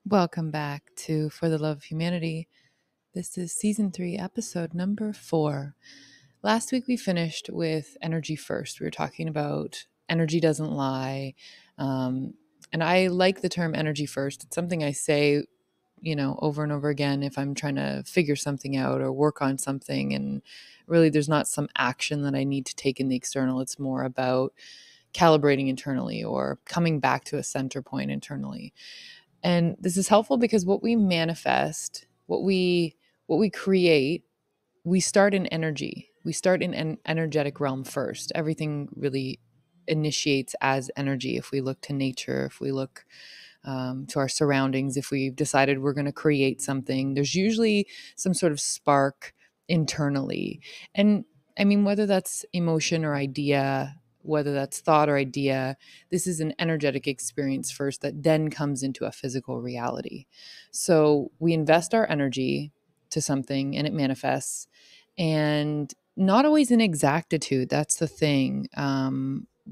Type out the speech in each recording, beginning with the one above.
Welcome back to For the Love of Humanity. This is season 3, episode number 4. Last week we finished with energy first. We were talking about energy doesn't lie. And I like the term energy first. It's something I say, over and over again if I'm trying to figure something out or work on something. And really, there's not some action that I need to take in the external. It's more about calibrating internally or coming back to a center point internally. And this is helpful because what we manifest, what we create, we start in energy. We start in an energetic realm first. Everything really initiates as energy. If we look to nature, if we look to our surroundings, if we've decided we're going to create something, there's usually some sort of spark internally. And I mean, whether that's emotion or idea, whether that's thought or idea, this is an energetic experience first that then comes into a physical reality. So we invest our energy to something and it manifests, and not always in exactitude. That's the thing.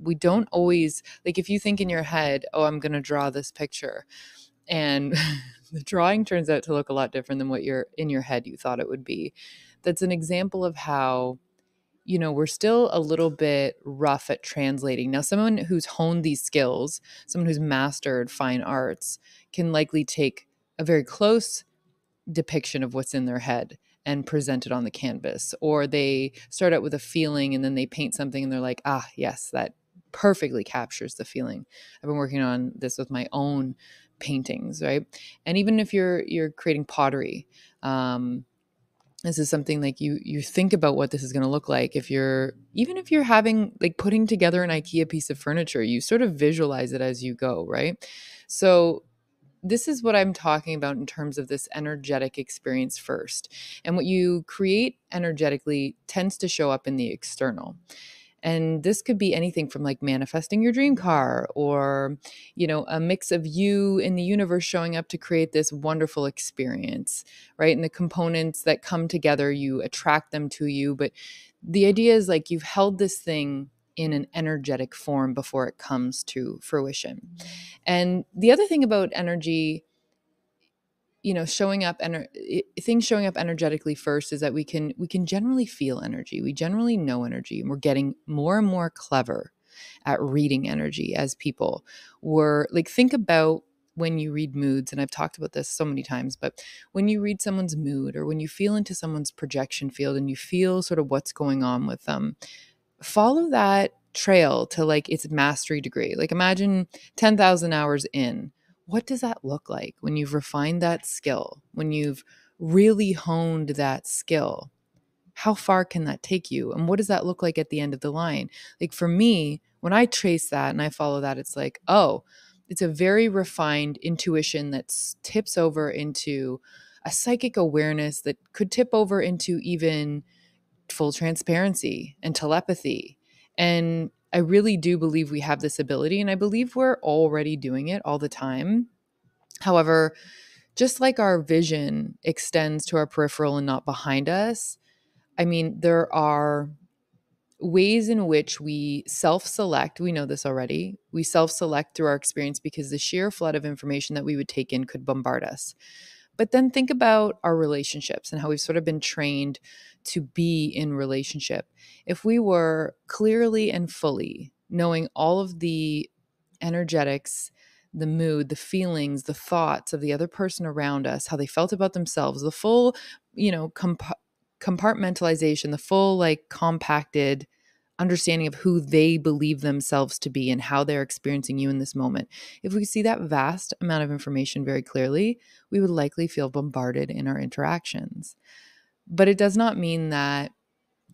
We don't always, like, if you think in your head, oh, I'm going to draw this picture, and the drawing turns out to look a lot different than what you're in your head you thought it would be. That's an example of how, we're still a little bit rough at translating. Now, someone who's honed these skills, someone who's mastered fine arts, can likely take a very close depiction of what's in their head and present it on the canvas. Or they start out with a feeling and then they paint something and they're like, ah, yes, that perfectly captures the feeling. I've been working on this with my own paintings, right? And even if you're creating pottery, this is something like you think about what this is going to look like. If you're having, like, putting together an IKEA piece of furniture, you sort of visualize it as you go, right? So this is what I'm talking about in terms of this energetic experience first. And what you create energetically tends to show up in the external. And this could be anything from, like, manifesting your dream car, or, a mix of you in the universe showing up to create this wonderful experience, right? And the components that come together, you attract them to you. But the idea is, like, you've held this thing in an energetic form before it comes to fruition. And the other thing about energy, things showing up energetically first, is that we can generally feel energy. We generally know energy, and we're getting more and more clever at reading energy as people. We're like, think about when you read moods, and I've talked about this so many times, but when you read someone's mood, or when you feel into someone's projection field and you feel sort of what's going on with them, follow that trail to, like, its mastery degree. Like, imagine 10,000 hours in. What does that look like when you've refined that skill, when you've really honed that skill? How far can that take you? And what does that look like at the end of the line? Like, for me, when I trace that and I follow that, it's like, oh, it's a very refined intuition that tips over into a psychic awareness that could tip over into even full transparency and telepathy. And I really do believe we have this ability, and I believe we're already doing it all the time. However, just like our vision extends to our peripheral and not behind us, I mean, there are ways in which we self-select. We know this already. We self-select through our experience because the sheer flood of information that we would take in could bombard us. But then think about our relationships and how we've sort of been trained to be in relationship. If we were clearly and fully knowing all of the energetics, the mood, the feelings, the thoughts of the other person around us, how they felt about themselves, the full, compartmentalization, the full, like, compacted understanding of who they believe themselves to be and how they're experiencing you in this moment. If we see that vast amount of information very clearly, we would likely feel bombarded in our interactions. But it does not mean that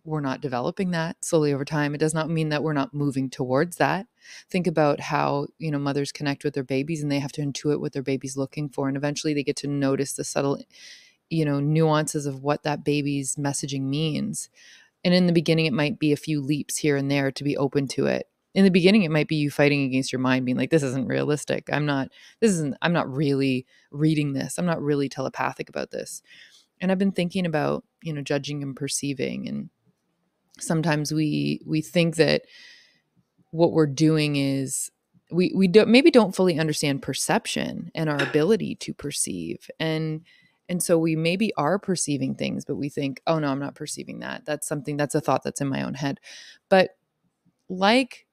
we're not developing that slowly over time. It does not mean that we're not moving towards that. Think about how, mothers connect with their babies and they have to intuit what their baby's looking for. And eventually they get to notice the subtle, nuances of what that baby's messaging means. And in the beginning, it might be a few leaps here and there to be open to it. In the beginning, it might be you fighting against your mind, being like, this isn't realistic. I'm not really reading this. I'm not really telepathic about this. And I've been thinking about, judging and perceiving. And sometimes we think that what we're doing is we don't fully understand perception and our ability to perceive. And so we maybe are perceiving things, but we think, oh no, I'm not perceiving that. That's a thought that's in my own head. But like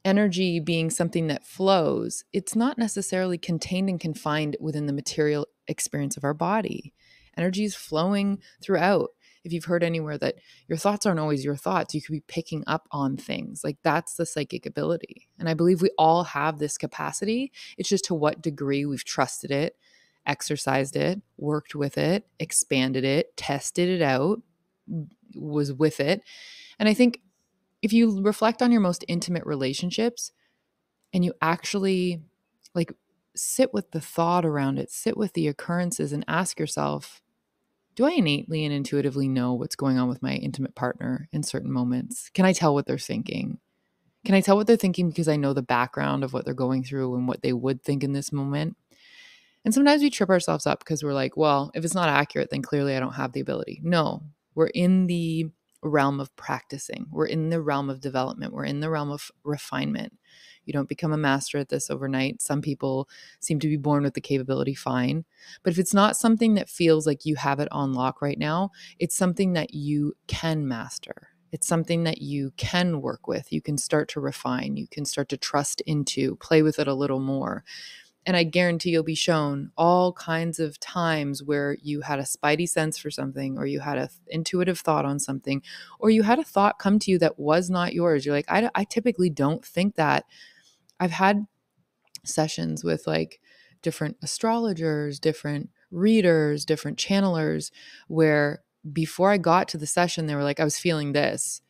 energy being something that flows, it's not necessarily contained and confined within the material experience of our body. Energy is flowing throughout. If you've heard anywhere that your thoughts aren't always your thoughts, you could be picking up on things. Like that's the psychic ability. And I believe we all have this capacity. It's just to what degree we've trusted it, exercised it, worked with it, expanded it, tested it out, was with it. And I think if you reflect on your most intimate relationships and you actually like sit with the thought around it, sit with the occurrences and ask yourself, do I innately and intuitively know what's going on with my intimate partner in certain moments? Can I tell what they're thinking? Can I tell what they're thinking because I know the background of what they're going through and what they would think in this moment? And sometimes we trip ourselves up because we're like, well, if it's not accurate, then clearly I don't have the ability. No, we're in the realm of practicing. We're in the realm of development. We're in the realm of refinement. You don't become a master at this overnight. Some people seem to be born with the capability, fine. But if it's not something that feels like you have it on lock right now, it's something that you can master. It's something that you can work with. You can start to refine. You can start to trust into, play with it a little more. And I guarantee you'll be shown all kinds of times where you had a spidey sense for something, or you had an intuitive thought on something, or you had a thought come to you that was not yours. You're like, I typically don't think that. I've had sessions with like different astrologers, different readers, different channelers, where before I got to the session, they were like, I was feeling this.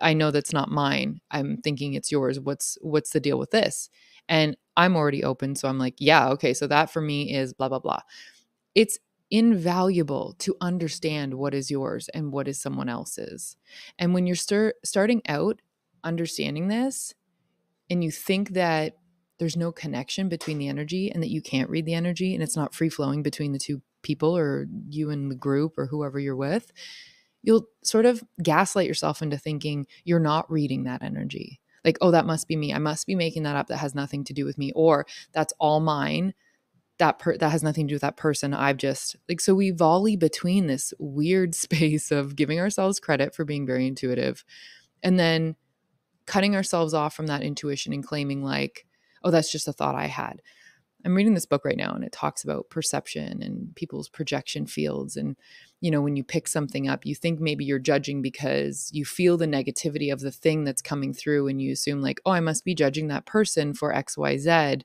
I know that's not mine. I'm thinking it's yours. What's the deal with this? And I'm already open. So I'm like, yeah, okay. So that for me is blah, blah, blah. It's invaluable to understand what is yours and what is someone else's. And when you're starting out understanding this and you think that there's no connection between the energy and that you can't read the energy and it's not free flowing between the two people or you and the group or whoever you're with, you'll sort of gaslight yourself into thinking you're not reading that energy. Like, oh, that must be me. I must be making that up. That has nothing to do with me. Or that's all mine. That has nothing to do with that person. I've just like, so we volley between this weird space of giving ourselves credit for being very intuitive and then cutting ourselves off from that intuition and claiming like, oh, that's just a thought I had. I'm reading this book right now and it talks about perception and people's projection fields. And, you know, when you pick something up, you think maybe you're judging because you feel the negativity of the thing that's coming through and you assume like, oh, I must be judging that person for X, Y, Z.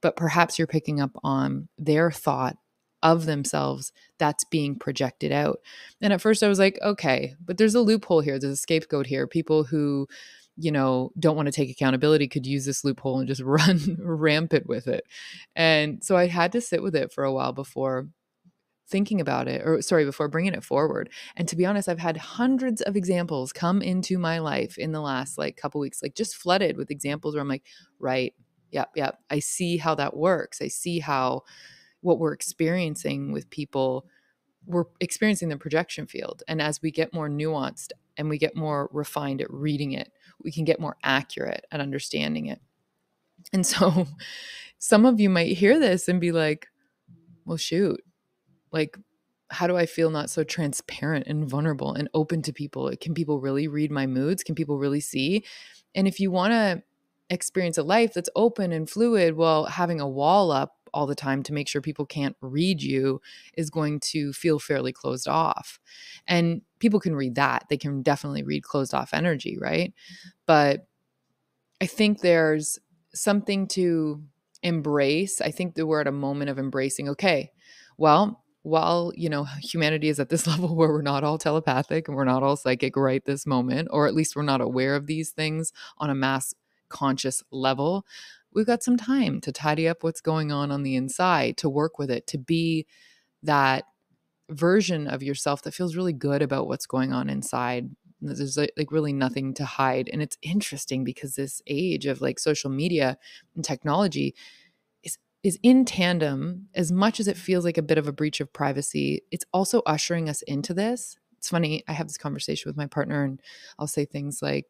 But perhaps you're picking up on their thought of themselves that's being projected out. And at first I was like, okay, but there's a loophole here. There's a scapegoat here. People who, you know, don't want to take accountability could use this loophole and just run rampant with it. And so I had to sit with it for a while before thinking about it, or sorry, before bringing it forward. And to be honest, I've had hundreds of examples come into my life in the last like couple weeks, like just flooded with examples where I'm like, right, yep. I see how that works. I see how what we're experiencing with people, we're experiencing the projection field. And as we get more nuanced and we get more refined at reading it, we can get more accurate at understanding it. And so some of you might hear this and be like, well, shoot, like, how do I feel not so transparent and vulnerable and open to people? Can people really read my moods? Can people really see? And if you want to experience a life that's open and fluid, well, having a wall up all the time to make sure people can't read you is going to feel fairly closed off. And people can read that. They can definitely read closed off energy, right? But I think there's something to embrace. I think that we're at a moment of embracing, okay, well, while, you know, humanity is at this level where we're not all telepathic and we're not all psychic right this moment, or at least we're not aware of these things on a mass conscious level, we've got some time to tidy up what's going on the inside, to work with it, to be that version of yourself that feels really good about what's going on inside. There's like really nothing to hide. And it's interesting because this age of like social media and technology is in tandem. As much as it feels like a bit of a breach of privacy, it's also ushering us into this. It's funny, I have this conversation with my partner and I'll say things like,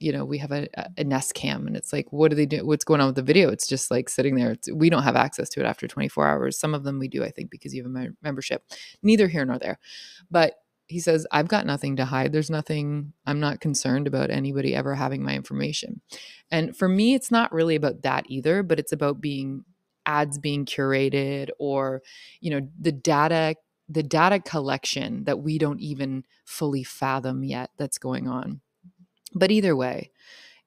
we have a Nest Cam, and it's like, what do they do? What's going on with the video? It's just like sitting there. We don't have access to it after 24 hours. Some of them we do, I think, because you have a membership. Neither here nor there. But he says, I've got nothing to hide. There's nothing, I'm not concerned about anybody ever having my information. And for me, it's not really about that either, but it's about ads being curated, or, the data collection that we don't even fully fathom yet that's going on. But either way,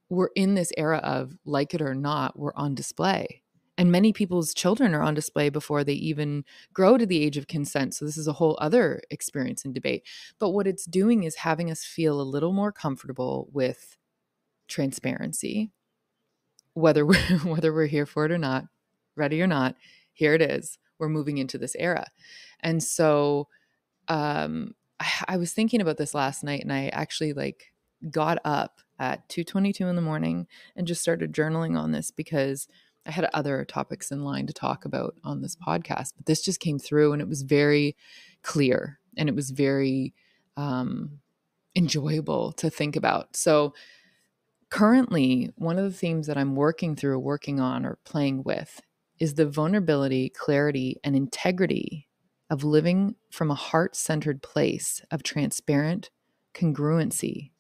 we're in this era of, like it or not, we're on display. And many people's children are on display before they even grow to the age of consent. So this is a whole other experience and debate. But what it's doing is having us feel a little more comfortable with transparency, whether we're here for it or not, ready or not. Here it is. We're moving into this era. And so I was thinking about this last night, and I actually got up at 2:22 in the morning and just started journaling on this, because I had other topics in line to talk about on this podcast, but this just came through, and it was very clear, and it was very enjoyable to think about. So currently, one of the themes that I'm working on, or playing with, is the vulnerability, clarity, and integrity of living from a heart-centered place of transparent congruency.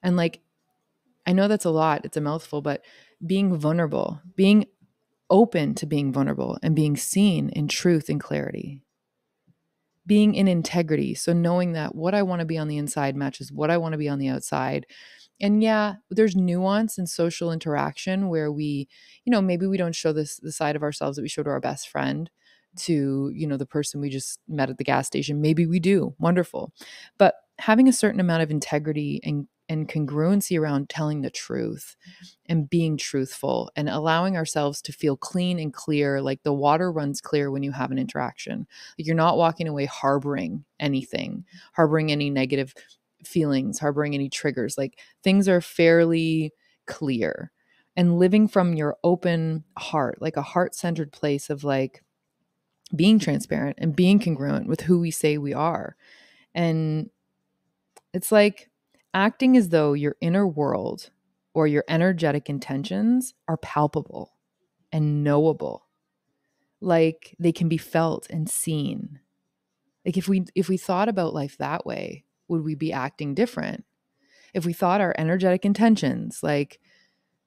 And I know that's a lot, it's a mouthful, but being vulnerable, being open to being vulnerable, and being seen in truth and clarity. Being in integrity, so knowing that what I want to be on the inside matches what I want to be on the outside. And yeah, there's nuance in social interaction where we, maybe we don't show the side of ourselves that we show to our best friend, to, the person we just met at the gas station. Maybe we do. Wonderful. But having a certain amount of integrity and congruency around telling the truth and being truthful, and allowing ourselves to feel clean and clear, like the water runs clear when you have an interaction. Like you're not walking away harboring anything, harboring any negative feelings, harboring any triggers. Like things are fairly clear, and living from your open heart, like a heart-centered place of being transparent and being congruent with who we say we are. And it's like acting as though your inner world or your energetic intentions are palpable and knowable. Like they can be felt and seen. Like if we thought about life that way, would we be acting different? If we thought our energetic intentions, like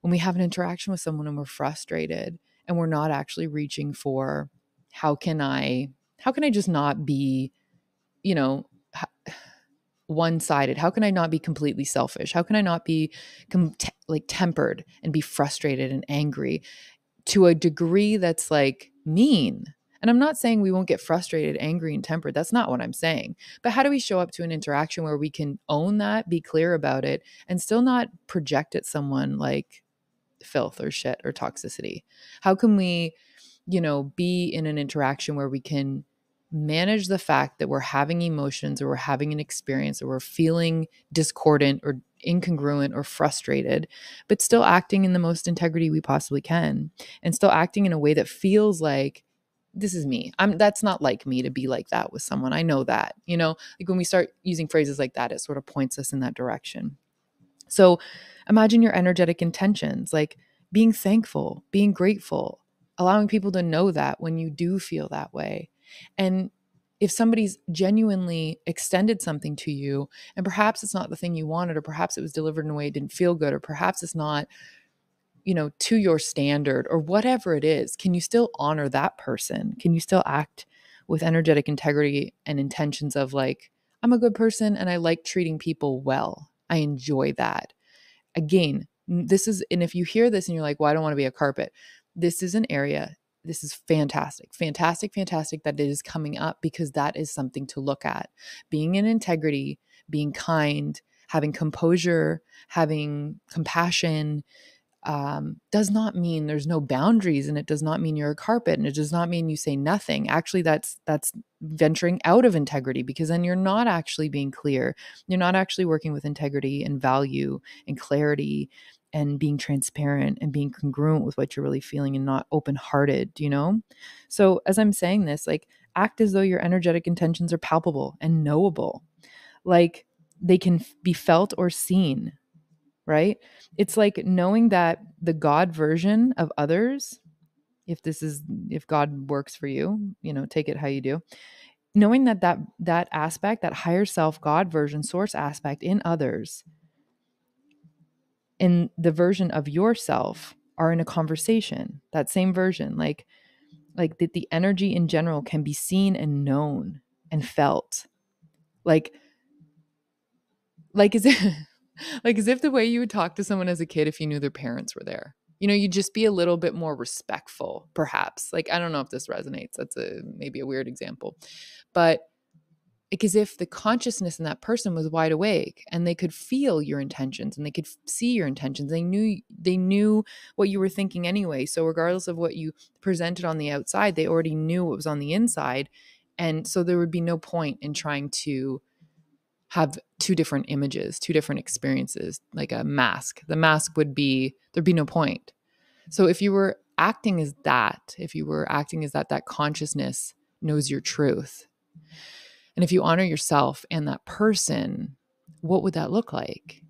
when we have an interaction with someone and we're frustrated and we're not actually reaching for, how can I just not be, one-sided? How can I not be completely selfish? How can I not be tempered and be frustrated and angry to a degree that's mean? And I'm not saying we won't get frustrated, angry, and tempered. That's not what I'm saying. But how do we show up to an interaction where we can own that, be clear about it, and still not project at someone like filth or shit or toxicity? How can we, be in an interaction where we can manage the fact that we're having emotions, or we're having an experience, or we're feeling discordant or incongruent or frustrated, but still acting in the most integrity we possibly can, and still acting in a way that feels like, this is me. That's not like me to be like that with someone. I know that, like when we start using phrases like that, it sort of points us in that direction. So imagine your energetic intentions, like being thankful, being grateful, allowing people to know that when you do feel that way. And if somebody's genuinely extended something to you, and perhaps it's not the thing you wanted, or perhaps it was delivered in a way it didn't feel good, or perhaps it's not, to your standard, or whatever it is, can you still honor that person? Can you still act with energetic integrity and intentions of I'm a good person and I like treating people well. I enjoy that. Again, and if you hear this and you're like, well, I don't want to be a carpet, this is an area, this is fantastic, fantastic, fantastic that it is coming up, because that is something to look at. Being in integrity, being kind, having composure, having compassion, does not mean there's no boundaries, and it does not mean you're a carpet, and it does not mean you say nothing. Actually, that's venturing out of integrity, because then you're not actually being clear. You're not actually working with integrity and value and clarity and being transparent and being congruent with what you're really feeling, and not open-hearted, So as I'm saying this, act as though your energetic intentions are palpable and knowable. Like they can be felt or seen. right? It's like knowing that the God version of others, if God works for you, take it how you do. Knowing that aspect, that higher self, God version, source aspect in others, in the version of yourself, are in a conversation, that same version, like that the energy in general can be seen and known and felt. Like as if like as if the way you would talk to someone as a kid if you knew their parents were there. You'd just be a little bit more respectful, perhaps. Like, I don't know if this resonates. That's maybe a weird example. But like as if the consciousness in that person was wide awake and they could feel your intentions and they could see your intentions. They knew what you were thinking anyway. So regardless of what you presented on the outside, they already knew what was on the inside. And so there would be no point in trying to have two different images, two different experiences, like a mask. The mask there'd be no point. So if you were acting as that, that consciousness knows your truth. And if you honor yourself and that person, what would that look like?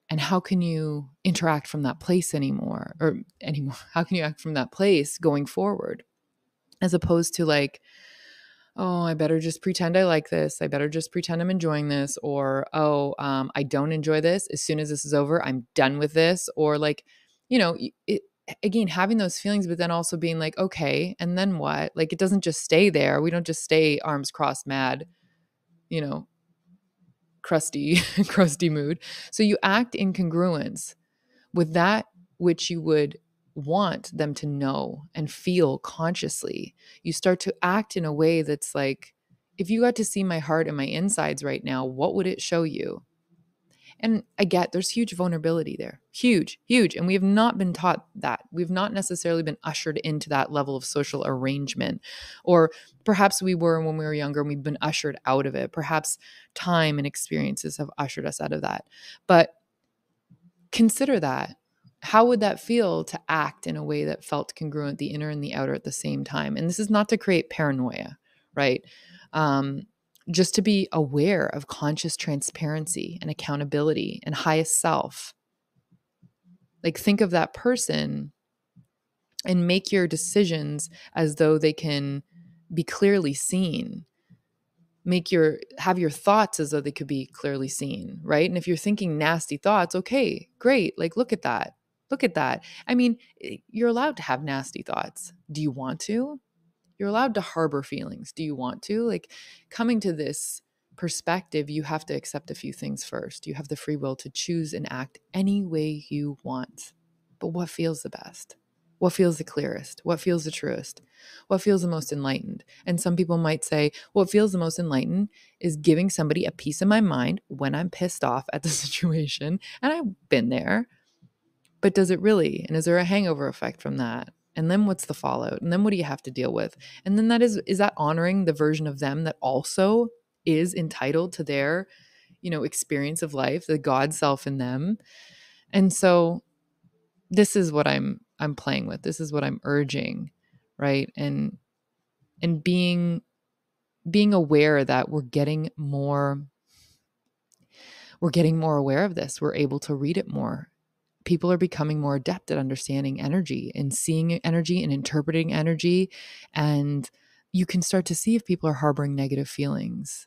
And how can you interact from that place anymore? How can you act from that place going forward? As opposed to like, oh, I better just pretend I like this. I better just pretend I'm enjoying this. Or, I don't enjoy this. As soon as this is over, I'm done with this. Or like, again, having those feelings, but then also being like, okay, and then what? Like, it doesn't just stay there. We don't just stay arms crossed mad, crusty, crusty mood. So you act in congruence with that which you would want them to know and feel consciously. You start to act in a way that's like, if you got to see my heart and my insides right now, what would it show you? And I get there's huge vulnerability there. Huge, huge. And we have not been taught that. We've not necessarily been ushered into that level of social arrangement. Or perhaps we were when we were younger and we've been ushered out of it. Perhaps time and experiences have ushered us out of that. But consider that. How would that feel to act in a way that felt congruent, the inner and the outer at the same time? And this is not to create paranoia, right? Just to be aware of conscious transparency and accountability and highest self. Like, think of that person and make your decisions as though they can be clearly seen. Have your thoughts as though they could be clearly seen, right? And if you're thinking nasty thoughts, okay, great. Like, look at that. Look at that. I mean, you're allowed to have nasty thoughts. Do you want to? You're allowed to harbor feelings. Do you want to? Like, coming to this perspective, you have to accept a few things first. You have the free will to choose and act any way you want. But what feels the best? What feels the clearest? What feels the truest? What feels the most enlightened? And some people might say, what feels the most enlightened is giving somebody a piece of my mind when I'm pissed off at the situation. And I've been there. But does it really? And is there a hangover effect from that? And then what's the fallout? And then what do you have to deal with? And then is that honoring the version of them that also is entitled to their, experience of life, the God self in them? And so this is what I'm playing with. This is what I'm urging, right? And being aware that we're getting more aware of this. We're able to read it more. People are becoming more adept at understanding energy and seeing energy and interpreting energy. And you can start to see if people are harboring negative feelings,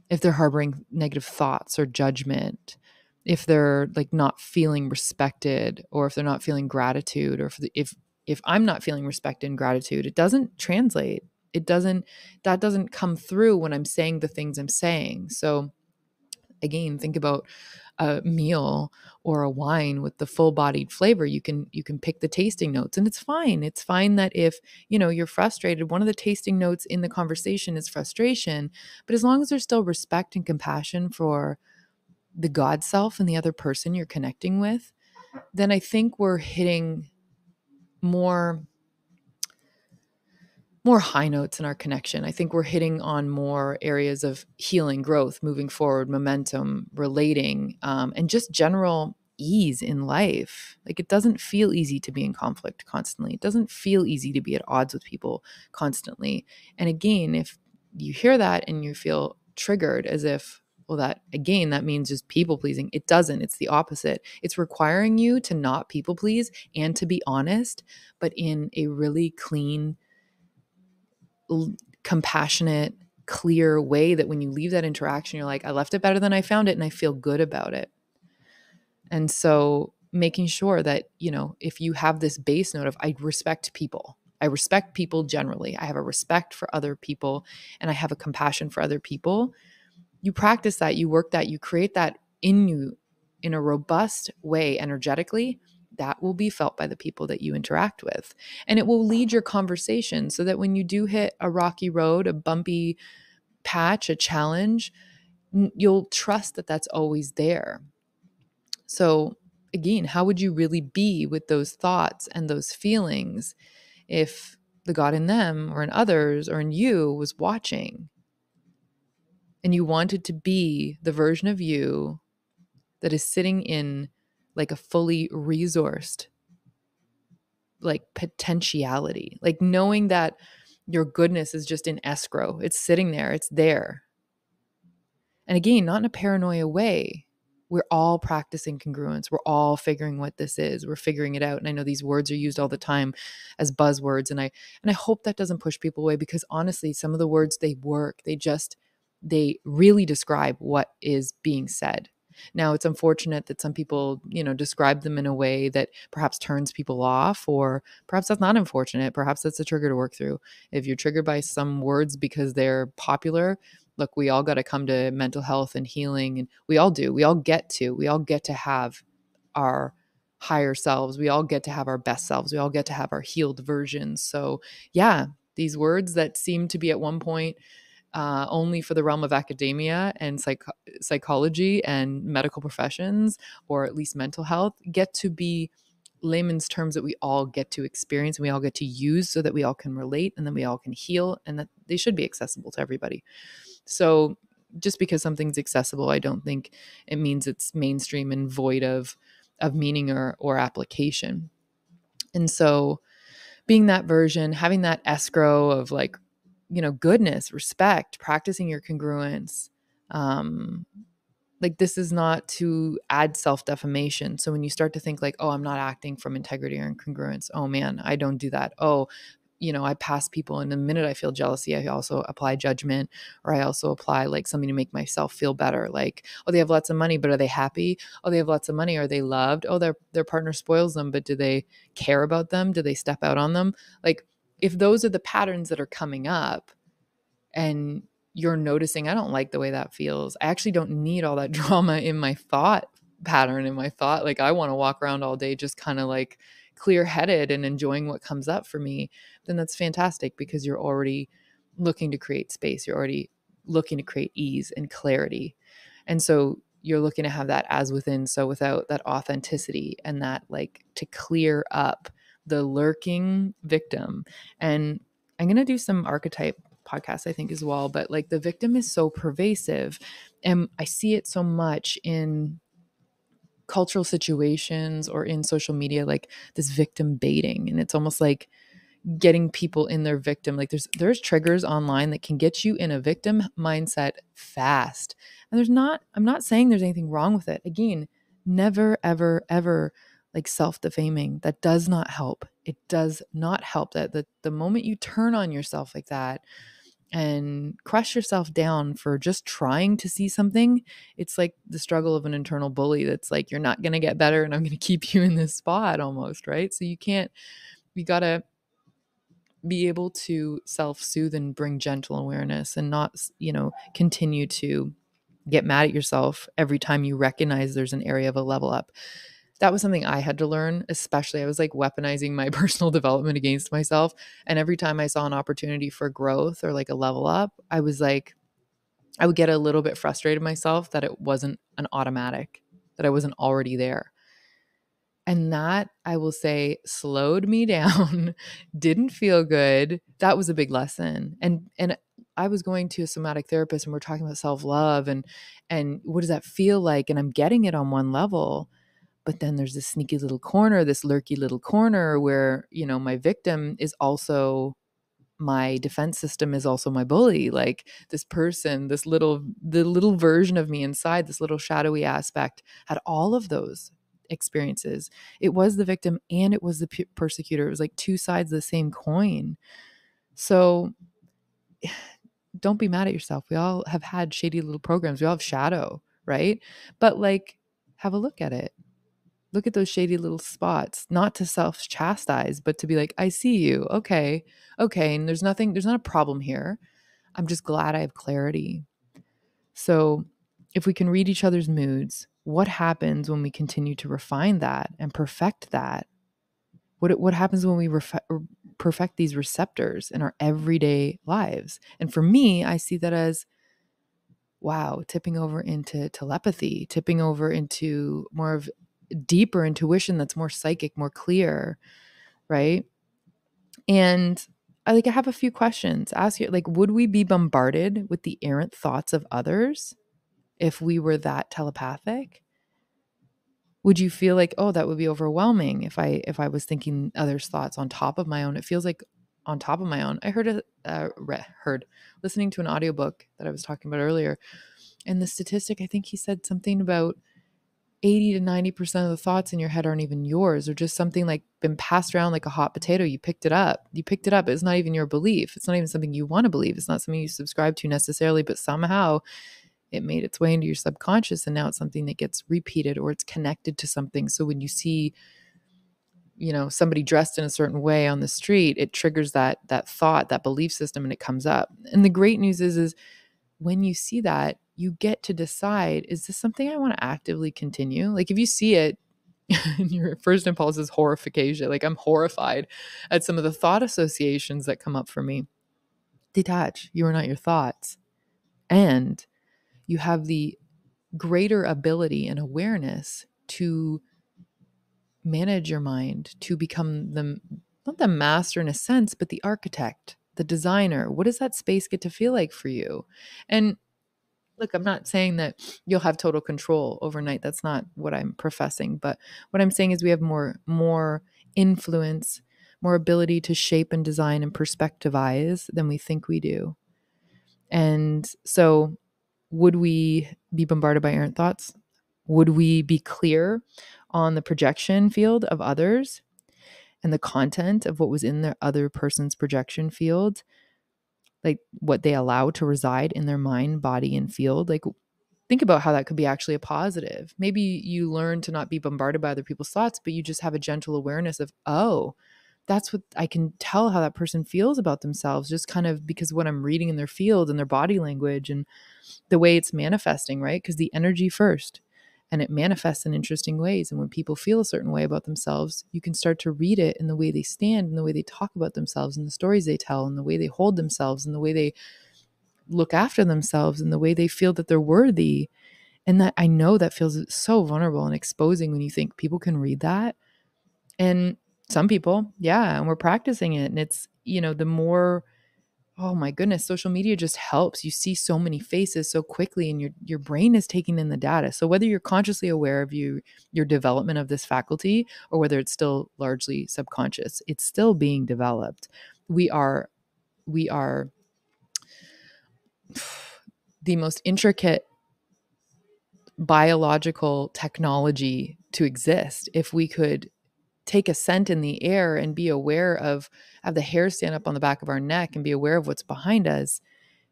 if they're harboring negative thoughts or judgment, if they're like not feeling respected, or if they're not feeling gratitude, or if I'm not feeling respect and gratitude, it doesn't translate. That doesn't come through when I'm saying the things I'm saying. So again, think about a meal or a wine with the full-bodied flavor. You can pick the tasting notes, and it's fine. It's fine that if, you're frustrated, one of the tasting notes in the conversation is frustration, but as long as there's still respect and compassion for the God self and the other person you're connecting with, then I think we're hitting more high notes in our connection. I think we're hitting on more areas of healing, growth, moving forward, momentum, relating, and just general ease in life. Like, it doesn't feel easy to be in conflict constantly. It doesn't feel easy to be at odds with people constantly. And again, if you hear that and you feel triggered, as if Well, that again, that means just people pleasing. It doesn't. It's the opposite. It's requiring you to not people please and to be honest, but in a really clean, compassionate, clear way that when you leave that interaction, you're like, I left it better than I found it and I feel good about it. And so making sure that, if you have this base note of I respect people generally, I have a respect for other people, and I have a compassion for other people, you practice that, you work that, you create that in you in a robust way energetically, that will be felt by the people that you interact with. And it will lead your conversation so that when you do hit a rocky road, a bumpy patch, a challenge, you'll trust that that's always there. So again, how would you really be with those thoughts and those feelings if the God in them or in others or in you was watching, and you wanted to be the version of you that is sitting in like a fully resourced, like potentiality, like knowing that your goodness is just in escrow. It's sitting there. It's there. And again, not in a paranoia way. We're all practicing congruence. We're all figuring what this is. We're figuring it out. And I know these words are used all the time as buzzwords. And I hope that doesn't push people away, because honestly, some of the words, they work. They really describe what is being said. Now, it's unfortunate that some people, describe them in a way that perhaps turns people off, or perhaps that's not unfortunate. Perhaps that's a trigger to work through. If you're triggered by some words because they're popular, look, we all got to come to mental health and healing, and we all do. We all get to have our higher selves. We all get to have our best selves. We all get to have our healed versions. So yeah, these words that seem to be at one point only for the realm of academia and psychology and medical professions, or at least mental health, get to be layman's terms that we all get to experience and we all get to use, so that we all can relate and then we all can heal, and that they should be accessible to everybody. So just because something's accessible, I don't think it means it's mainstream and void of meaning or application. And so being that version, having that escrow of like, goodness, respect, practicing your congruence, like this is not to add self-defamation. So when you start to think like, oh, I'm not acting from integrity or congruence, oh man, I don't do that. Oh, I pass people, and the minute I feel jealousy, I also apply judgment, or I also apply like something to make myself feel better. Like, oh, they have lots of money, but are they happy? Oh, they have lots of money. Are they loved? Oh, their partner spoils them, but do they care about them? Do they step out on them? Like, if those are the patterns that are coming up, and you're noticing, I don't like the way that feels, I actually don't need all that drama in my thought pattern, in my thought. Like, I want to walk around all day just kind of like clear-headed and enjoying what comes up for me, then that's fantastic, because you're already looking to create space. You're already looking to create ease and clarity. And so you're looking to have that as within, so without, that authenticity, and that like to clear up the lurking victim. And I'm going to do some archetype podcasts, I think, as well, but like the victim is so pervasive, and I see it so much in cultural situations or in social media, like this victim baiting. And it's almost like getting people in their victim. Like there's triggers online that can get you in a victim mindset fast. And I'm not saying there's anything wrong with it. Again, never, ever, ever like self-defaming. That does not help. It does not help. That the moment you turn on yourself like that and crush yourself down for just trying to see something, it's like the struggle of an internal bully that's like, you're not going to get better and I'm going to keep you in this spot almost, right? So you got to be able to self-soothe and bring gentle awareness, and not, continue to get mad at yourself every time you recognize there's an area of a level up. That was something I had to learn, especially I was like weaponizing my personal development against myself. And every time I saw an opportunity for growth or like a level up, I was like, I would get a little bit frustrated myself that it wasn't an automatic, that I wasn't already there. And that, I will say, slowed me down, didn't feel good. That was a big lesson. And I was going to a somatic therapist, and we're talking about self-love and what does that feel like? And I'm getting it on one level. But then there's this sneaky little corner, this lurky little corner where, my victim is also my defense system is also my bully. Like this person, the little version of me inside, this little shadowy aspect had all of those experiences. It was the victim and it was the persecutor. It was like two sides of the same coin. So don't be mad at yourself. We all have had shady little programs. We all have shadow, right? But like, have a look at it. Look at those shady little spots, not to self chastise, but to be like, I see you. Okay. Okay. And there's not a problem here. I'm just glad I have clarity. So if we can read each other's moods, what happens when we continue to refine that and perfect that? What happens when we perfect these receptors in our everyday lives? And for me, I see that as, wow, tipping over into telepathy, tipping over into more of deeper intuition that's more psychic, more clear, right? And I have a few questions. Ask you, like, would we be bombarded with the errant thoughts of others if we were that telepathic? Would you feel like, oh, that would be overwhelming if I was thinking others' thoughts on top of my own? It feels like on top of my own. I heard listening to an audiobook that I was talking about earlier, and the statistic, I think he said something about 80 to 90% of the thoughts in your head aren't even yours, or just something like been passed around like a hot potato. You picked it up. It's not even your belief. It's not even something you want to believe. It's not something you subscribe to necessarily, but somehow it made its way into your subconscious, and now it's something that gets repeated or it's connected to something. So when you see, somebody dressed in a certain way on the street, it triggers that thought, that belief system, and it comes up. And the great news is when you see that, you get to decide, is this something I want to actively continue? Like if you see it and your first impulse is horrification, like I'm horrified at some of the thought associations that come up for me. Detach. You are not your thoughts. And you have the greater ability and awareness to manage your mind, to become not the master in a sense, but the architect, the designer. What does that space get to feel like for you? And look, I'm not saying that you'll have total control overnight. That's not what I'm professing. But what I'm saying is we have more influence, more ability to shape and design and perspectivize than we think we do. And so would we be bombarded by errant thoughts? Would we be clear on the projection field of others and the content of what was in the other person's projection field? Like what they allow to reside in their mind, body, and field? Like think about how that could be actually a positive. Maybe you learn to not be bombarded by other people's thoughts, but you just have a gentle awareness of, oh, that's what I can tell how that person feels about themselves, just kind of because of what I'm reading in their field and their body language and the way it's manifesting, right? Because the energy first, and it manifests in interesting ways. And when people feel a certain way about themselves, you can start to read it in the way they stand, in the way they talk about themselves, in the stories they tell, in the way they hold themselves, in the way they look after themselves, in the way they feel that they're worthy. And that, I know that feels so vulnerable and exposing when you think people can read that. And some people, yeah, and we're practicing it. And it's, the more, oh my goodness, social media just helps. You see so many faces so quickly, and your brain is taking in the data. So whether you're consciously aware of your development of this faculty, or whether it's still largely subconscious, it's still being developed. We are the most intricate biological technology to exist. If we could take a scent in the air and be aware of, have the hair stand up on the back of our neck and be aware of what's behind us,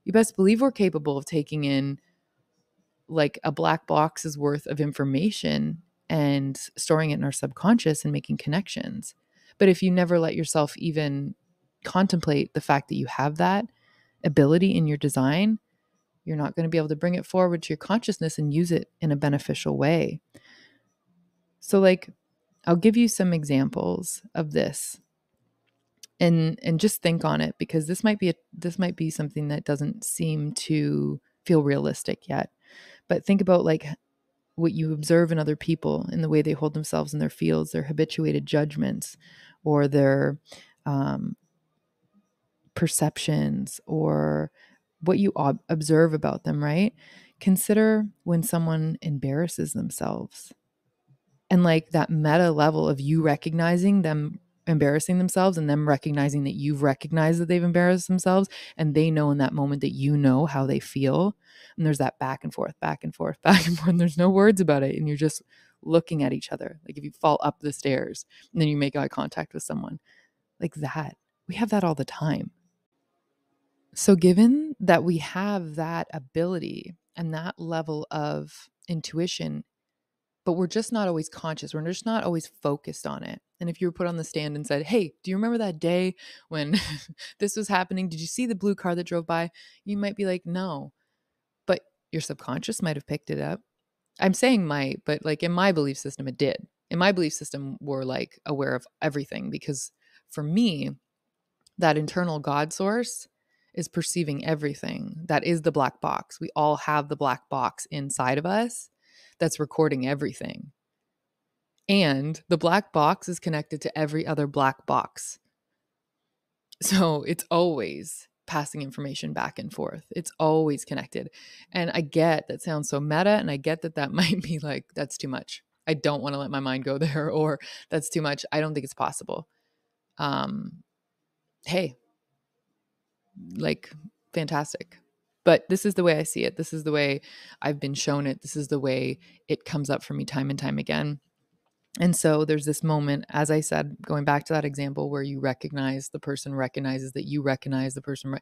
you best believe we're capable of taking in like a black box's worth of information and storing it in our subconscious and making connections. But if you never let yourself even contemplate the fact that you have that ability in your design, you're not going to be able to bring it forward to your consciousness and use it in a beneficial way. So like, I'll give you some examples of this, and just think on it, because this might be something that doesn't seem to feel realistic yet. But think about like what you observe in other people, in the way they hold themselves in their fields, their habituated judgments, or their perceptions, or what you observe about them, right? Consider when someone embarrasses themselves, and like that meta level of you recognizing them embarrassing themselves and them recognizing that you've recognized that they've embarrassed themselves, and they know in that moment that you know how they feel. And there's that back and forth, back and forth, back and forth. And there's no words about it. And you're just looking at each other. Like if you fall up the stairs and then you make eye contact with someone like that, we have that all the time. So given that we have that ability and that level of intuition, but we're just not always conscious. We're just not always focused on it. And if you were put on the stand and said, hey, do you remember that day when this was happening? Did you see the blue car that drove by? You might be like, no, but your subconscious might have picked it up. I'm saying might, but like in my belief system, it did. In my belief system, we're like aware of everything because for me, that internal God source is perceiving everything. That is the black box. We all have the black box inside of us that's recording everything. And the black box is connected to every other black box. So it's always passing information back and forth. It's always connected. And I get that sounds so meta, and I get that that might be like, that's too much. I don't want to let my mind go there, or that's too much. I don't think it's possible. Hey, like, fantastic. But this is the way I see it. This is the way I've been shown it. This is the way it comes up for me time and time again. And so there's this moment, as I said, going back to that example where you recognize the person recognizes that you recognize the person.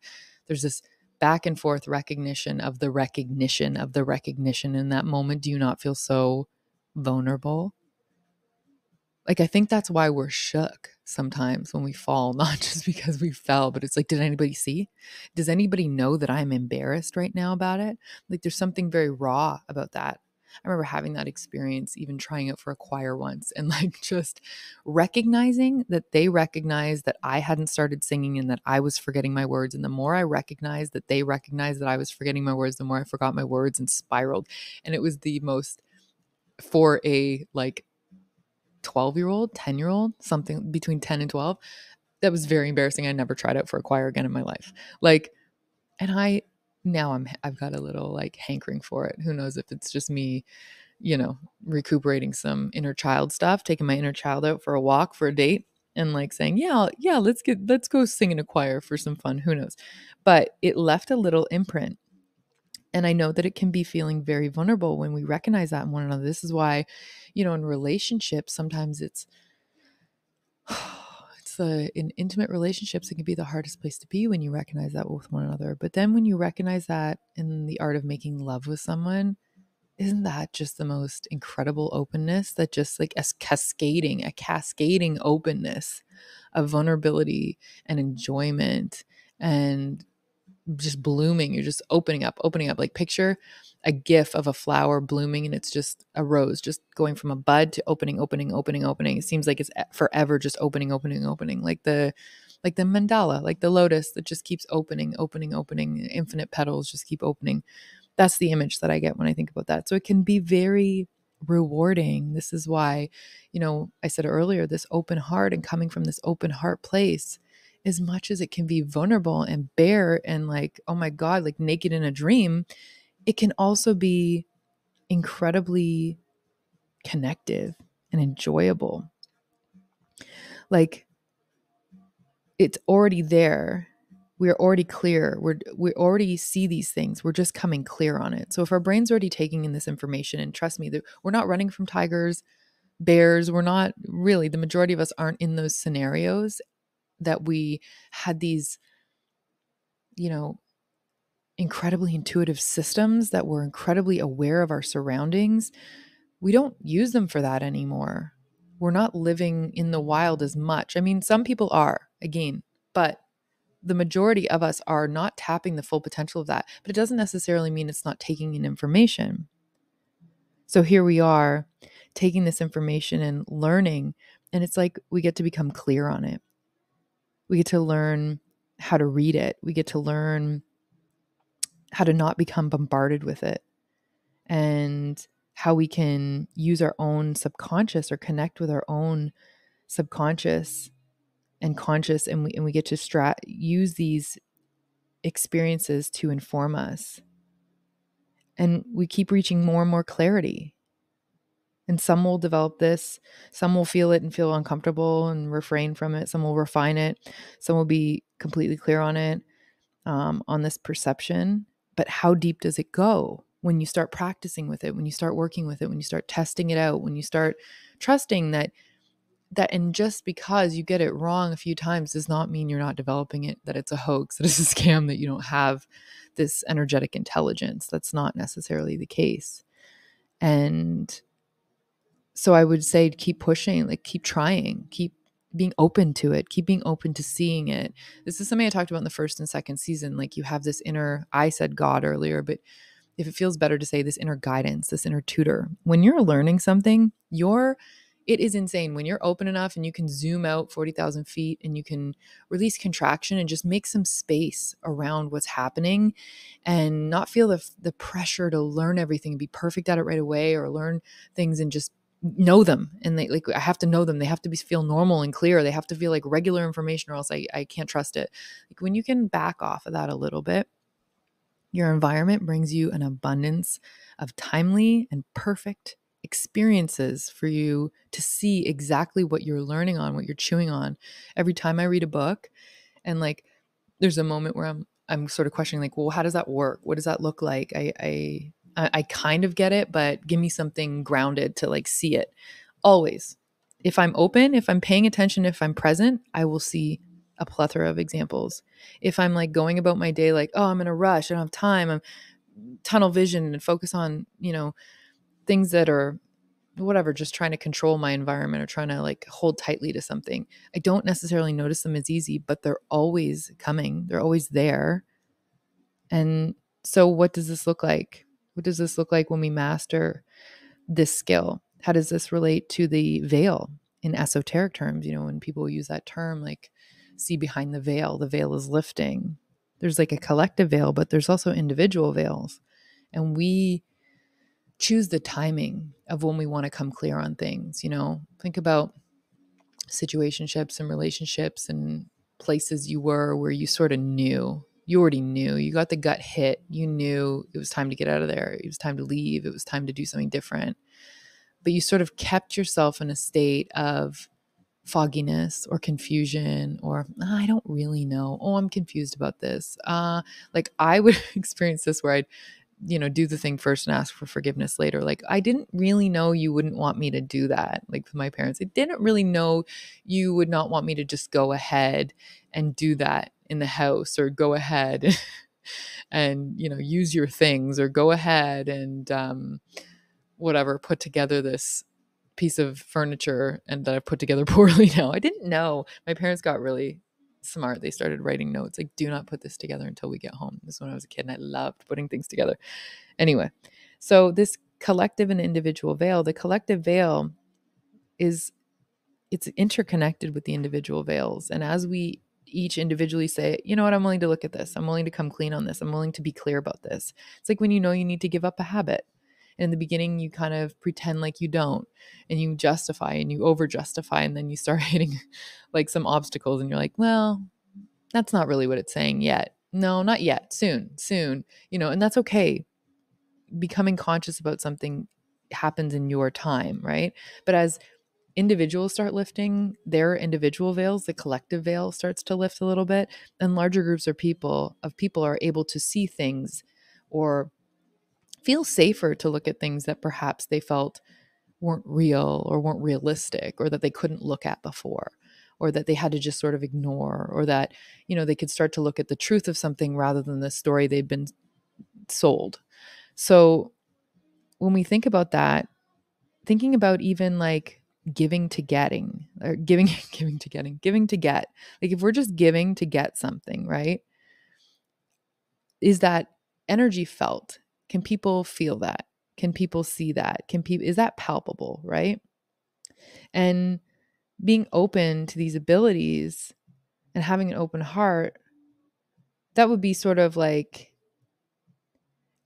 There's this back and forth recognition of the recognition of the recognition in that moment. Do you not feel so vulnerable? Like, I think that's why we're shook sometimes when we fall, not just because we fell, but it's like, did anybody see? Does anybody know that I'm embarrassed right now about it? Like, there's something very raw about that. I remember having that experience, even trying it for a choir once, and like just recognizing that they recognized that I hadn't started singing and that I was forgetting my words. And the more I recognized that they recognized that I was forgetting my words, the more I forgot my words and spiraled. And it was the most, for a like 12-year-old, 10-year-old, something between 10 and 12, that was very embarrassing. I never tried out for a choir again in my life. Like, and I've got a little like hankering for it. Who knows if it's just me, recuperating some inner child stuff, taking my inner child out for a walk, for a date, and like saying, yeah, let's go sing in a choir for some fun. Who knows? But it left a little imprint. And I know that it can be feeling very vulnerable when we recognize that in one another. This is why, in relationships, sometimes in intimate relationships, it can be the hardest place to be when you recognize that with one another. But then when you recognize that in the art of making love with someone, isn't that just the most incredible openness, that just like a cascading openness of vulnerability and enjoyment and just blooming. You're just opening up. Like, picture a gif of a flower blooming and it's just a rose just going from a bud to opening. It seems like it's forever just opening. Like the mandala, like the lotus that just keeps opening. Infinite petals just keep opening. That's the image that I get when I think about that. So it can be very rewarding. This is why, I said earlier, this open heart and coming from this open heart place, as much as it can be vulnerable and bare and like, oh my God, like naked in a dream, it can also be incredibly connective and enjoyable. Like, it's already there. We're already clear. We already see these things. We're just coming clear on it. So if our brain's already taking in this information, and trust me, we're not running from tigers, bears. We're not really, the majority of us aren't in those scenarios that we had these, incredibly intuitive systems that were incredibly aware of our surroundings. We don't use them for that anymore. We're not living in the wild as much. I mean, some people are, again, but the majority of us are not tapping the full potential of that. But it doesn't necessarily mean it's not taking in information. So here we are taking this information and learning, and it's like we get to become clear on it. We get to learn how to read it. We get to learn how to not become bombarded with it, and how we can use our own subconscious or connect with our own subconscious and conscious, and we get to use these experiences to inform us. And we keep reaching more and more clarity. And some will develop this, some will feel it and feel uncomfortable and refrain from it. Some will refine it. Some will be completely clear on it, on this perception. But how deep does it go when you start practicing with it, when you start working with it, when you start testing it out, when you start trusting that, and just because you get it wrong a few times does not mean you're not developing it, that it's a hoax, that it's a scam, that you don't have this energetic intelligence. That's not necessarily the case. And so I would say keep pushing, like keep trying, keep being open to it, keep being open to seeing it. This is something I talked about in the first and second season. Like you have this inner, I said God earlier, but if it feels better to say this inner guidance, this inner tutor. When you're learning something, it is insane when you're open enough and you can zoom out 40,000 feet and you can release contraction and just make some space around what's happening and not feel the pressure to learn everything and be perfect at it right away, or learn things and just know them. And I have to know them. They have to feel normal and clear. They have to feel like regular information, or else I can't trust it. Like when you can back off of that a little bit, your environment brings you an abundance of timely and perfect experiences for you to see exactly what you're learning on, what you're chewing on. Every time I read a book, and like there's a moment where I'm sort of questioning, like, well, how does that work? What does that look like? I kind of get it, but give me something grounded to like see it. Always. If I'm open, if I'm paying attention, if I'm present, I will see a plethora of examples. If I'm like going about my day like, oh, I'm in a rush, I don't have time, I'm tunnel vision and focus on, things that are whatever, just trying to control my environment or trying to like hold tightly to something, I don't necessarily notice them as easy, but they're always coming. They're always there. And so what does this look like? What does this look like when we master this skill? How does this relate to the veil in esoteric terms? When people use that term, like see behind the veil is lifting. There's like a collective veil, but there's also individual veils. And we choose the timing of when we want to come clear on things. Think about situationships and relationships and places you were where you sort of knew. You already knew. You got the gut hit. You knew it was time to get out of there. It was time to leave. It was time to do something different. But you sort of kept yourself in a state of fogginess or confusion, or I don't really know. Oh, I'm confused about this. Like I would experience this where I'd do the thing first and ask for forgiveness later. Like, I didn't really know you wouldn't want me to do that. Like with my parents, I didn't really know you would not want me to just go ahead and do that in the house, or go ahead and, use your things, or go ahead and, whatever, put together this piece of furniture and that I've put together poorly now. I didn't know. My parents got really smart. They started writing notes like, do not put this together until we get home. This is when I was a kid and I loved putting things together. Anyway, so this collective and individual veil, the collective veil it's interconnected with the individual veils. And as we each individually say, you know what, I'm willing to look at this. I'm willing to come clean on this. I'm willing to be clear about this. It's like when you need to give up a habit. And in the beginning, you kind of pretend like you don't, and you justify and you over justify. And then you start hitting like some obstacles and you're like, well, that's not really what it's saying yet. No, not yet. Soon, and that's okay. Becoming conscious about something happens in your time, right? But as individuals start lifting their individual veils, the collective veil starts to lift a little bit, and larger groups of people are able to see things or feel safer to look at things that perhaps they felt weren't real or weren't realistic, or that they couldn't look at before, or that they had to just sort of ignore, or that, they could start to look at the truth of something rather than the story they've been sold. So when we think about that, thinking about even like giving to getting, or giving to get, like if we're just giving to get something, right? Is that energy felt? Can people feel that? Can people see that? Is that palpable, right? And being open to these abilities and having an open heart, that would be sort of like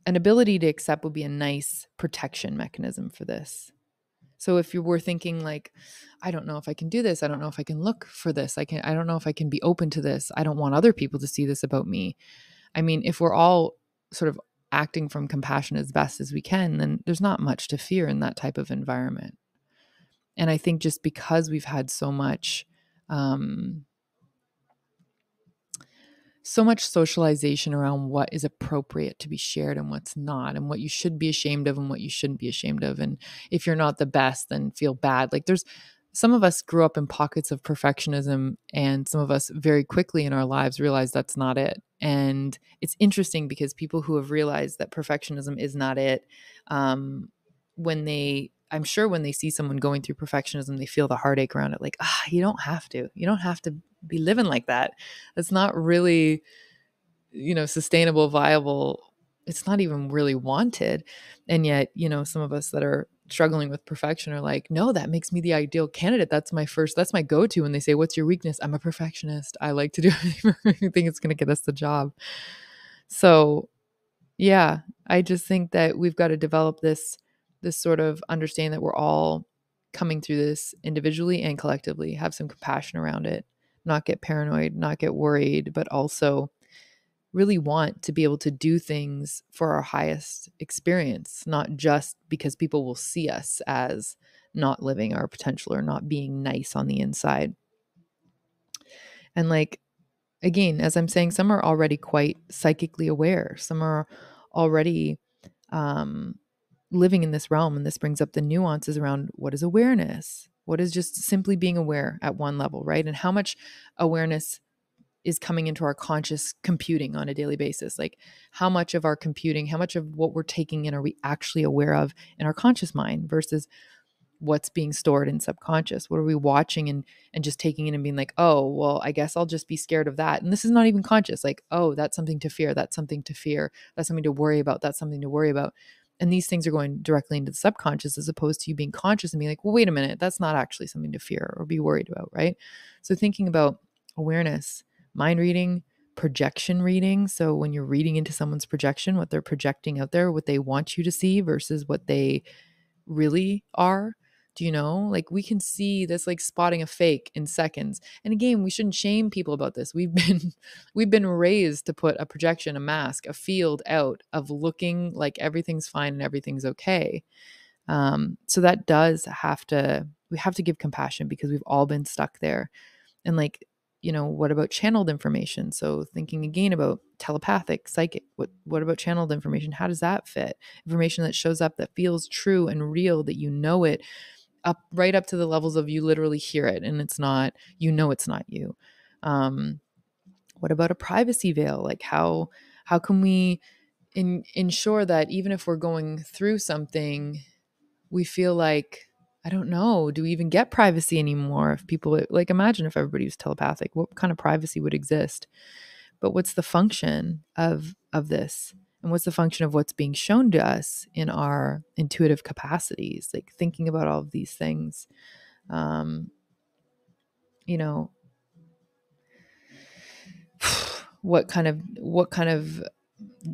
an ability to accept would be a nice protection mechanism for this. So if you were thinking like, I don't know if I can do this. I don't know if I can look for this. I don't know if I can be open to this. I don't want other people to see this about me. I mean, if we're all sort of acting from compassion as best as we can, then there's not much to fear in that type of environment. And I think just because we've had so much socialization around what is appropriate to be shared and what's not, and what you should be ashamed of and what you shouldn't be ashamed of. And if you're not the best, then feel bad. Like, there's some of us grew up in pockets of perfectionism, and some of us very quickly in our lives realized that's not it. And it's interesting because people who have realized that perfectionism is not it, I'm sure when they see someone going through perfectionism, they feel the heartache around it. Like, you don't have to be living like that. It's not really, sustainable, viable. It's not even really wanted. And yet, some of us that are struggling with perfection are like, no, that makes me the ideal candidate. That's my go-to. When they say, what's your weakness? I'm a perfectionist. I like to do everything it's going to get us the job. So yeah, I just think that we've got to develop this sort of understanding that we're all coming through this individually and collectively, have some compassion around it, not get paranoid, not get worried, but also really want to be able to do things for our highest experience, not just because people will see us as not living our potential or not being nice on the inside. And like, again, as I'm saying, some are already quite psychically aware. Some are already um, living in this realm. And this brings up the nuances around what is awareness? What is just simply being aware at one level, right? And how much awareness is coming into our conscious computing on a daily basis? Like, how much of our computing, how much of what we're taking in are we actually aware of in our conscious mind versus what's being stored in subconscious? What are we watching and just taking in and being like, oh, well, I guess I'll just be scared of that. And this is not even conscious. Like, oh, that's something to fear. That's something to fear. That's something to worry about. That's something to worry about. And these things are going directly into the subconscious, as opposed to you being conscious and being like, well, wait a minute, that's not actually something to fear or be worried about, right? So thinking about awareness, mind reading, projection reading. So when you're reading into someone's projection, what they're projecting out there, what they want you to see versus what they really are. Do you know? Like, we can see this, like spotting a fake in seconds. And again, we shouldn't shame people about this. We've been raised to put a projection, a mask, a field out of looking like everything's fine and everything's okay. So that does we have to give compassion, because we've all been stuck there. And like, what about channeled information? So thinking again about telepathic, psychic, what about channeled information? How does that fit? Information that shows up that feels true and real, that it right up to the levels of you literally hear it and it's not, it's not you. What about a privacy veil? Like, how can we ensure that even if we're going through something, we feel like, I don't know, do we even get privacy anymore? If people, like, imagine if everybody was telepathic, what kind of privacy would exist? But what's the function of this? And what's the function of what's being shown to us in our intuitive capacities? Like, thinking about all of these things, um, you know, what kind of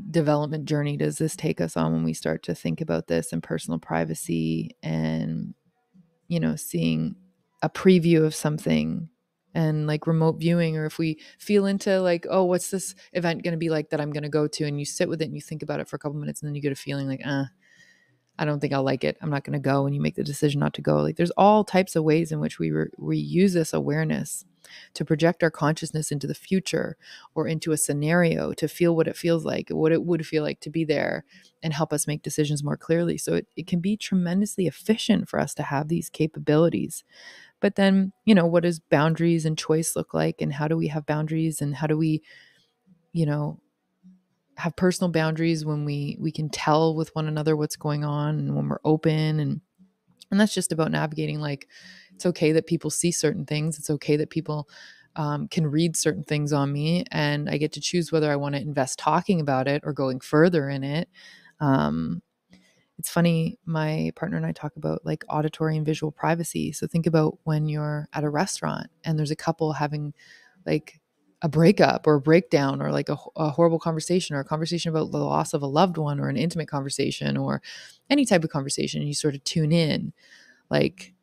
development journey does this take us on when we start to think about this and personal privacy, and seeing a preview of something and like remote viewing, or if we feel into like, oh, what's this event going to be like that I'm going to go to, and you sit with it and you think about it for a couple minutes, and then you get a feeling like, I don't think I'll like it, I'm not going to go, and you make the decision not to go. Like, there's all types of ways in which we use this awareness to project our consciousness into the future or into a scenario, to feel what it feels like, what it would feel like to be there, and help us make decisions more clearly. So it can be tremendously efficient for us to have these capabilities. But then, what does boundaries and choice look like? And how do we have boundaries? And how do we, you know, have personal boundaries when we can tell with one another what's going on, and when we're open, and that's just about navigating, like, it's okay that people see certain things. It's okay that people can read certain things on me, and I get to choose whether I want to invest talking about it or going further in it. Um, it's funny, my partner and I talk about like auditory and visual privacy. So think about when you're at a restaurant and there's a couple having like a breakup or a breakdown, or like a horrible conversation, or a conversation about the loss of a loved one, or an intimate conversation, or any type of conversation, and you sort of tune in. Like,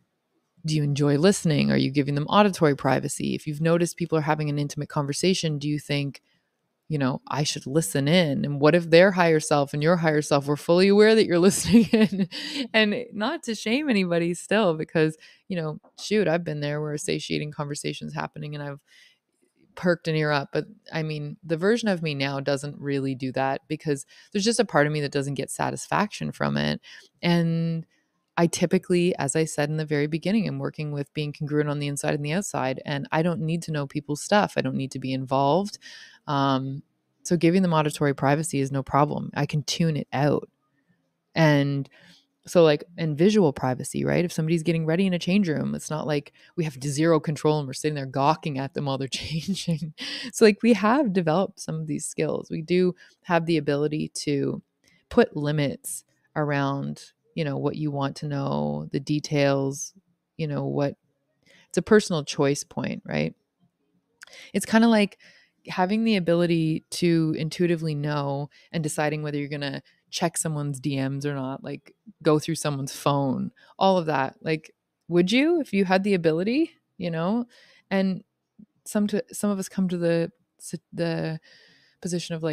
do you enjoy listening? Are you giving them auditory privacy? If you've noticed people are having an intimate conversation, do you think, I should listen in. And what if their higher self and your higher self were fully aware that you're listening in? And not to shame anybody still, because, shoot, I've been there where satiating conversations happening and I've perked an ear up. But I mean, the version of me now doesn't really do that, because there's just a part of me that doesn't get satisfaction from it. And I typically, as I said in the very beginning, am working with being congruent on the inside and the outside. And I don't need to know people's stuff. I don't need to be involved. So giving them auditory privacy is no problem. I can tune it out. And so and visual privacy, right? If somebody's getting ready in a change room, it's not like we have zero control and we're sitting there gawking at them while they're changing. So we have developed some of these skills. We do have the ability to put limits around, what you want to know, the details, what it's a personal choice point, right? It's kind of like having the ability to intuitively know and deciding whether you're going to check someone's DMs or not, go through someone's phone, all of that. Would you, if you had the ability, And some of us come to the position of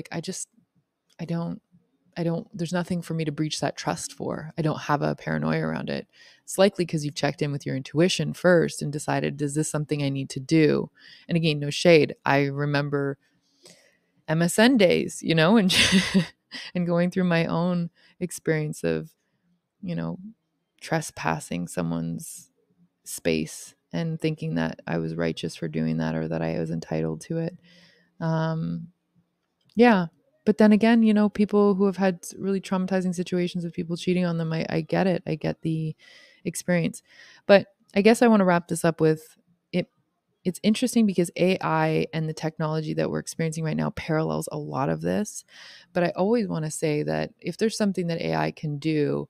I don't, there's nothing for me to breach that trust for. I don't have a paranoia around it. It's likely because you've checked in with your intuition first and decided, is this something I need to do? And again, no shade. I remember MSN days, and and going through my own experience of, trespassing someone's space and thinking that I was righteous for doing that or that I was entitled to it. Yeah. But then again, people who have had really traumatizing situations of people cheating on them, I get it. I get the experience. But I guess I want to wrap this up with it. It's interesting because AI and the technology that we're experiencing right now parallels a lot of this. But I always want to say that if there's something that AI can do,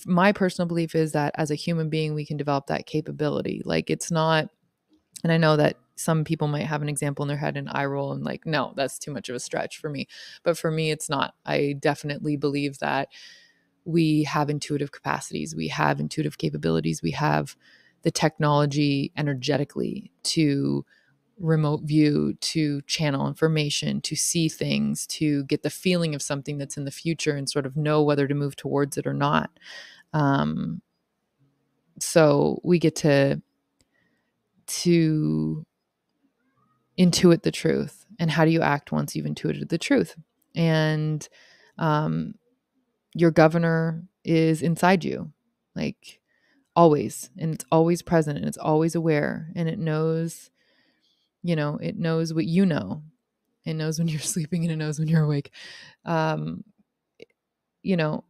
my personal belief is that as a human being, we can develop that capability. It's not, and I know that some people might have an example in their head and eye roll and no, that's too much of a stretch for me. But for me, it's not. I definitely believe that we have intuitive capacities. We have intuitive capabilities. We have the technology energetically to remote view, to channel information, to see things, to get the feeling of something that's in the future and sort of know whether to move towards it or not. So we get to intuit the truth. And how do you act once you've intuited the truth? And your governor is inside you, always. And it's always present and it's always aware. And it knows, it knows what you know. It knows when you're sleeping and it knows when you're awake. You know,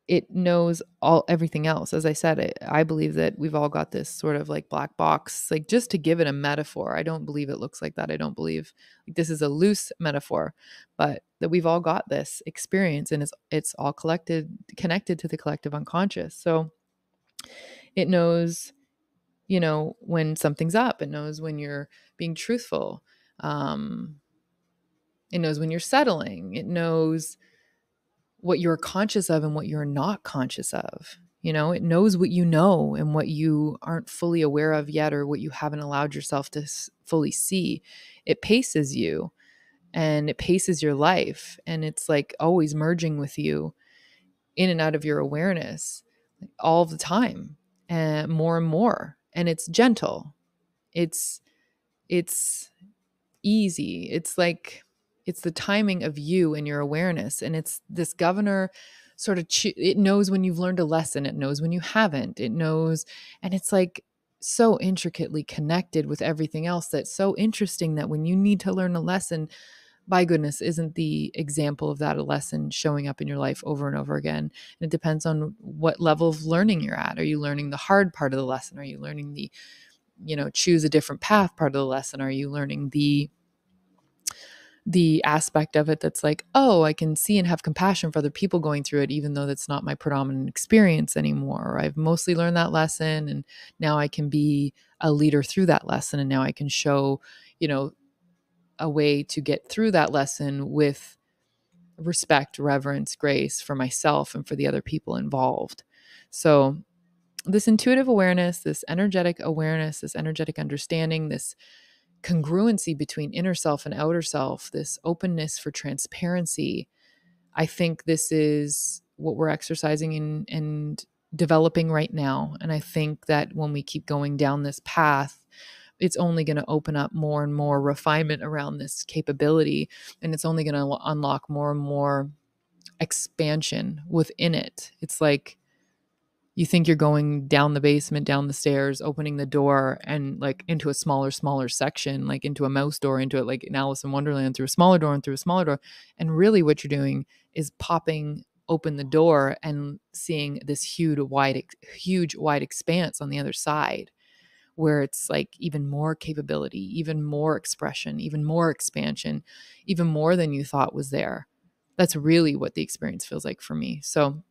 it knows everything else. As I said, I believe that we've all got this sort of black box, just to give it a metaphor. I don't believe it looks like that. I don't believe this is a loose metaphor, but that we've all got this experience and it's all connected to the collective unconscious. So it knows, when something's up. It knows when you're being truthful. It knows when you're settling. It knows what you're conscious of and what you're not conscious of. It knows what you know and what you aren't fully aware of yet, or what you haven't allowed yourself to fully see. It paces you and it paces your life. And it's always merging with you in and out of your awareness all the time, and more. And it's gentle. It's easy. It's the timing of you and your awareness. And it's this governor sort of, it knows when you've learned a lesson. It knows when you haven't. It knows. And it's so intricately connected with everything else. That's so interesting that when you need to learn a lesson, by goodness, isn't the example of that a lesson showing up in your life over and over again. And it depends on what level of learning you're at. Are you learning the hard part of the lesson? Are you learning the, choose a different path part of the lesson? Are you learning the aspect of it that's oh, I can see and have compassion for other people going through it, even though that's not my predominant experience anymore. Or I've mostly learned that lesson and now I can be a leader through that lesson. And now I can show, a way to get through that lesson with respect, reverence, grace for myself and for the other people involved. So this intuitive awareness, this energetic awareness, this energetic understanding, this congruency between inner self and outer self, this openness for transparency. I think this is what we're exercising and developing right now. And I think that when we keep going down this path, it's only going to open up more and more refinement around this capability. And it's only going to unlock more and more expansion within it. It's like you think you're going down the basement, down the stairs, opening the door and like into a smaller section, like into a mouse door, into it like in Alice in Wonderland, through a smaller door and through a smaller door. And really what you're doing is popping open the door and seeing this huge wide expanse on the other side, where it's like even more capability, even more expression, even more expansion, even more than you thought was there. That's really what the experience feels like for me. So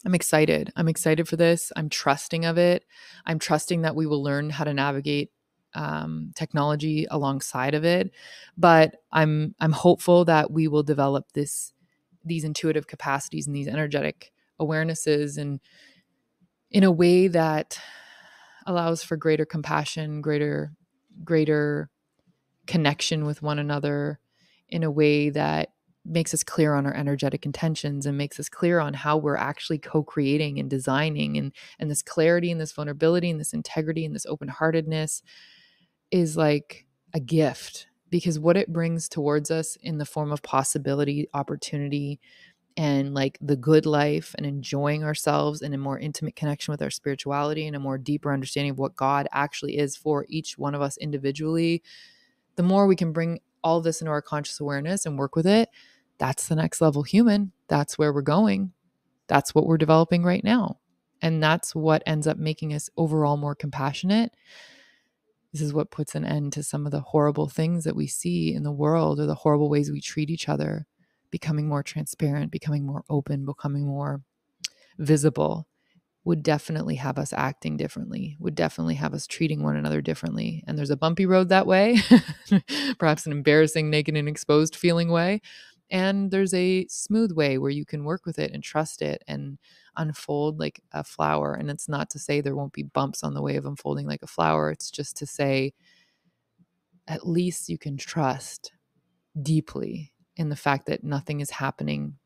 I'm excited. I'm excited for this. I'm trusting of it. I'm trusting that we will learn how to navigate technology alongside of it. But I'm hopeful that we will develop these intuitive capacities and these energetic awarenesses, and in a way that allows for greater compassion, greater connection with one another, in a way that makes us clear on our energetic intentions and makes us clear on how we're actually co-creating and designing, and this clarity and this vulnerability and this integrity and this open-heartedness is like a gift, because what it brings towards us in the form of possibility, opportunity, and like the good life and enjoying ourselves and a more intimate connection with our spirituality and a more deeper understanding of what God actually is for each one of us individually, the more we can bring all this into our conscious awareness and work with it, that's the next level human. That's where we're going. That's what we're developing right now. And that's what ends up making us overall more compassionate. This is what puts an end to some of the horrible things that we see in the world, or the horrible ways we treat each other, becoming more transparent, becoming more open, becoming more visible. Would definitely have us acting differently, would definitely have us treating one another differently. And there's a bumpy road that way, perhaps an embarrassing, naked, and exposed feeling way. And there's a smooth way where you can work with it and trust it and unfold like a flower. And it's not to say there won't be bumps on the way of unfolding like a flower. It's just to say, at least you can trust deeply in the fact that nothing is happening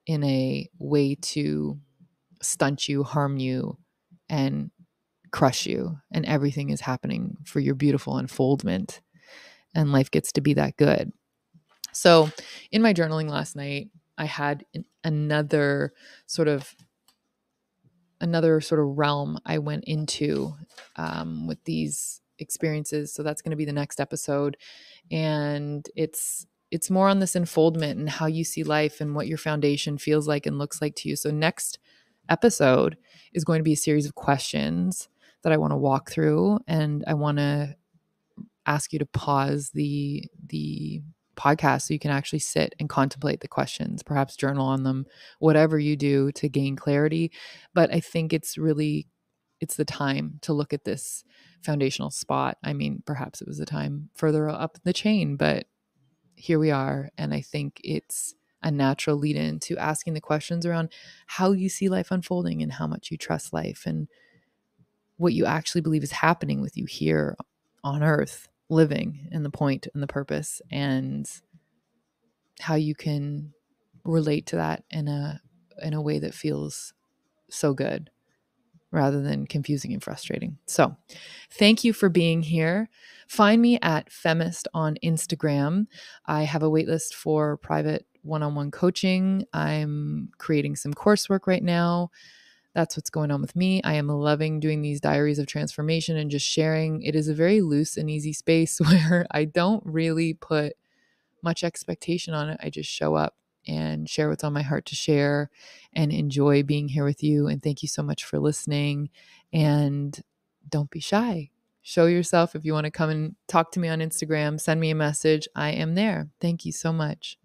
in a way to stunt you, harm you, and crush you. And everything is happening for your beautiful unfoldment. And life gets to be that good. So in my journaling last night, I had another sort of realm I went into with these experiences. So that's going to be the next episode. And it's more on this unfoldment and how you see life and what your foundation feels like and looks like to you. So next episode is going to be a series of questions that I want to walk through, and I want to ask you to pause the podcast so you can actually sit and contemplate the questions, perhaps journal on them, whatever you do to gain clarity. But I think it's the time to look at this foundational spot. I mean, perhaps it was the time further up the chain, but here we are. And I think it's a natural lead in to asking the questions around how you see life unfolding and how much you trust life and what you actually believe is happening with you here on earth, living, and the point and the purpose, and how you can relate to that in a way that feels so good rather than confusing and frustrating. So thank you for being here. Find me at Femist on Instagram. I have a waitlist for private one-on-one coaching. I'm creating some coursework right now. That's what's going on with me. I am loving doing these diaries of transformation and just sharing. It is a very loose and easy space where I don't really put much expectation on it. I just show up and share what's on my heart to share and enjoy being here with you. And thank you so much for listening. And don't be shy. Show yourself. If you want to come and talk to me on Instagram, send me a message. I am there. Thank you so much.